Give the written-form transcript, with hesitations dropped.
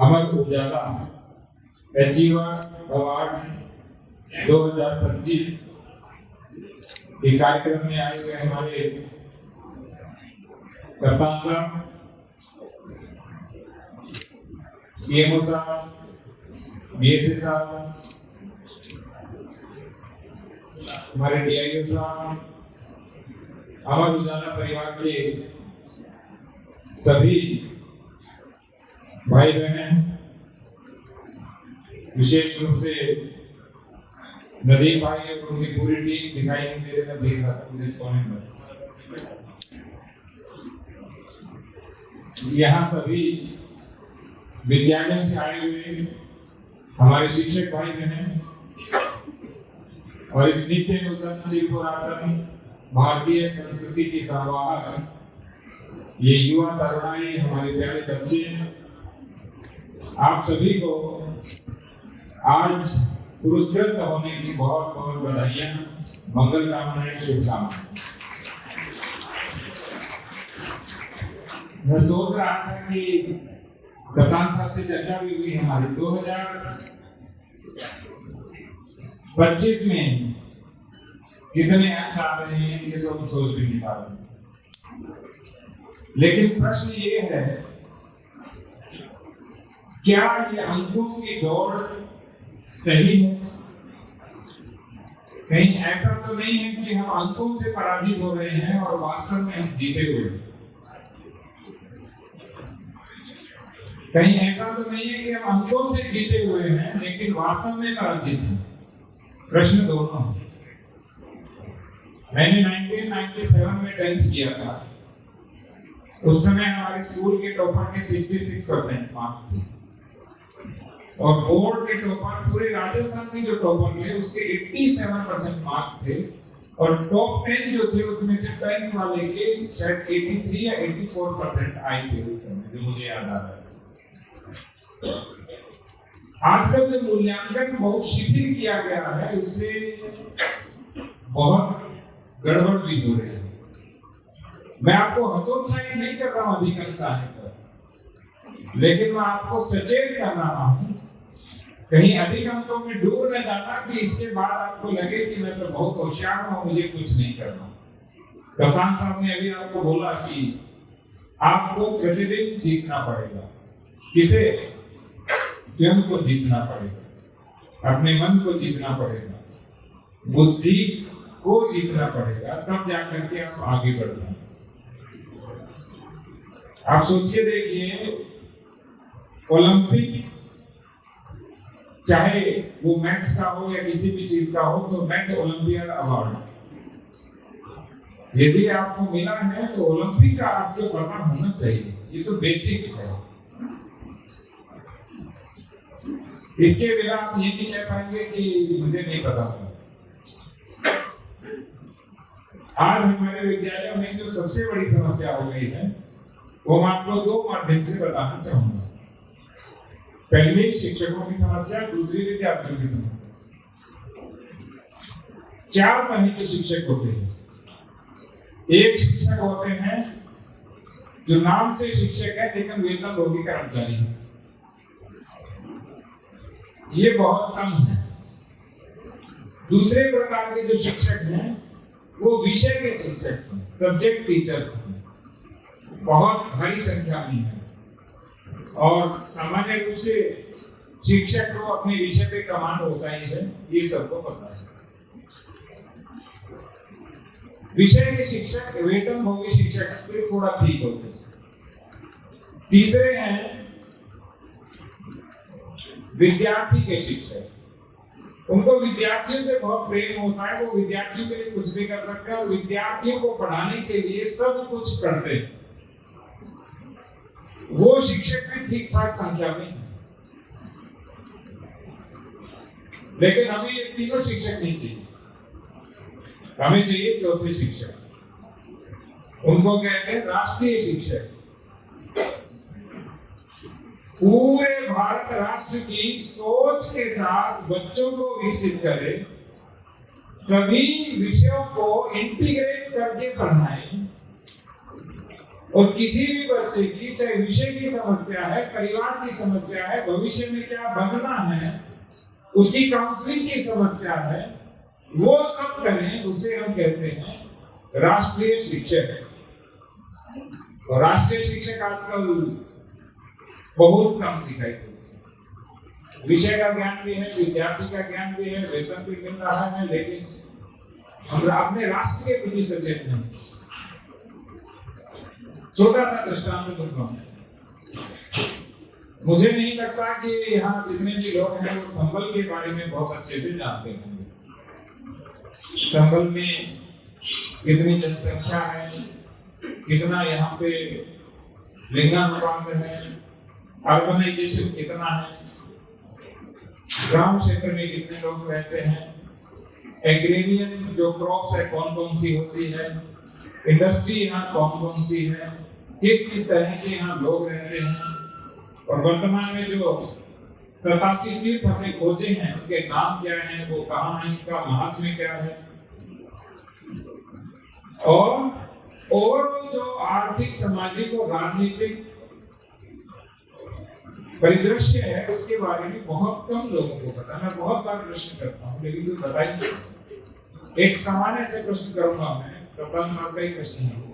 Amar Ujala achiever award 2025 के कार्यक्रम में आए हुए हमारे कप्तान साहब, सीएमओ साहब, बीएसए साहब, हमारे डीआईओ साहब, अमर उजाला परिवार के सभी भाई बहन, विशेष रूप से नदीम भाई और उनकी पूरी टीम दिखाई नहीं दे रहे, मुझे कोने में यहाँ सभी विद्यालयों से आए हुए हमारे शिक्षक भाई बहन और इस नित्य नूतन पुरातन भारतीय संस्कृति की संवाहक ये युवा तरुणाई, हमारे प्यारे बच्चे, आप सभी को आज पुरस्कृत होने की बहुत बहुत बधाइयां, मंगल कामनाएं, शुभकामनाएं। मैं सोच रहा था कि कप्तान साहब से चर्चा भी हुई हमारी 2025 में कितने अंक आ रहे हैं ये तो हम सोच भी नहीं पा रहे। लेकिन प्रश्न ये है, क्या ये अंकों की दौड़ सही है? कहीं ऐसा तो नहीं है कि हम अंकों से पराजित हो रहे हैं और वास्तव में हम जीते हुए? कहीं ऐसा तो नहीं है कि हम अंकों से जीते हुए हैं लेकिन वास्तव में पराजित हैं? प्रश्न दोनों। मैंने 1997 में 10th किया था। उस समय हमारे स्कूल के टॉपर के 66% मार्क्स थे और बोर्ड के टॉपर, पूरे राजस्थान के जो टॉपर थे उसके 87% मार्क्स थे और टॉप 10 जो थे उसमें से 10 वाले के शायद 83 या 84% आए थे उस समय, जो मुझे याद आ रहा है। आजकल जो मूल्यांकन बहुत शिथिल किया गया है उससे बहुत गड़बड़ भी हो रही है। मैं आपको हतोत्साहित नहीं कर रहा हूं अधिक अंक आने पर, लेकिन मैं आपको सचेत कर रहा हूं कहीं अधिक अंकों में डूब न जाना कि इसके बाद आपको लगे कि मैं तो बहुत होशियार हूं, मुझे कुछ नहीं करना। कप्तान साहब ने अभी आपको बोला कि आपको प्रतिदिन जीतना पड़ेगा। किसे? स्वयं को जीतना पड़ेगा, अपने मन को जीतना पड़ेगा, बुद्धि को जीतना पड़ेगा, तब जाकर के आप आगे बढ़ पाएंगे। आप सोचिए, देखिए, ओलंपिक चाहे वो मैथ्स का हो या किसी भी चीज का हो, तो मैथ ओलंपियड अवार्ड यदि आपको मिला है तो ओलंपिक का आपको पता होना चाहिए। ये तो बेसिक्स है। इसके बिना आप ये नहीं कह पाएंगे कि मुझे नहीं पता सर। आज हमारे विद्यालयों में जो सबसे बड़ी समस्या हो गई है वो मैं आपको दो माध्यम से बताना चाहूंगा। पहली शिक्षकों की समस्या, दूसरी विद्यार्थियों की समस्या। 4 तरह के शिक्षक होते हैं। एक शिक्षक होते हैं जो नाम से शिक्षक है लेकिन वेतनभोगी कर्मचारी है, ये बहुत कम है। दूसरे प्रकार के जो शिक्षक हैं वो विषय के शिक्षक हैं, सब्जेक्ट टीचर्स हैं, बहुत भारी संख्या में है। और सामान्य रूप से शिक्षक को अपने विषय पे कमांड होता ही है, ये सबको पता है। विषय के शिक्षक वेतनभोगी शिक्षक से थोड़ा ठीक होते हैं। तीसरे हैं विद्यार्थी के शिक्षक। उनको विद्यार्थियों से बहुत प्रेम होता है, वो विद्यार्थियों के लिए कुछ भी कर सकते हैं और विद्यार्थियों को पढ़ाने के लिए सब कुछ करते हैं। वो शिक्षक भी ठीक ठाक संख्या में है, लेकिन हमें ये तीनों शिक्षक नहीं चाहिए। हमें चाहिए चौथे शिक्षक। उनको कहते हैं राष्ट्रीय शिक्षक। पूरे भारत राष्ट्र की सोच के साथ बच्चों को विकसित करे, सभी विषयों को इंटीग्रेट करके पढ़ाएं और किसी भी बच्चे की, चाहे विषय की समस्या है, परिवार की समस्या है, भविष्य में क्या बनना है, उसकी काउंसलिंग की समस्या है, वो सब करें, उसे हम कहते हैं राष्ट्रीय शिक्षक। और राष्ट्रीय शिक्षक आजकल बहुत कम दिखाई देते हैं। विषय का ज्ञान भी है, विद्यार्थी का ज्ञान भी है, वेतन भी मिल रहा है, लेकिन हम अपने राष्ट्र के प्रति सचेत नहीं। छोटा सा दृष्टांत दूंगा। मुझे नहीं लगता कि यहाँ जितने भी लोग हैं वो संबल के बारे में बहुत अच्छे से जानते होंगे। संबल में कितनी जनसंख्या है, कितना यहाँ पे लिंगानुपात है, अर्बनाइजेशन कितना है, ग्राम क्षेत्र में कितने लोग रहते हैं, एग्रेरियन जो क्रॉप्स है कौन कौन सी होती है, इंडस्ट्री यहाँ कौन कौन सी है, किस किस तरह के यहाँ लोग रहते हैं, और वर्तमान में जो 87 तीर्थ हमने खोजे हैं उनके नाम क्या हैं, वो कहाँ हैं, उनका महात्म्य क्या है, और ओवरऑल जो आर्थिक, सामाजिक और राजनीतिक परिदृश्य है उसके बारे में बहुत कम लोगों को पता। मैं बहुत बार प्रश्न करता हूँ, लेकिन कुछ बताइए। एक सामान्य से प्रश्न करूंगा मैं, कप्तान साहब का ही प्रश्न है।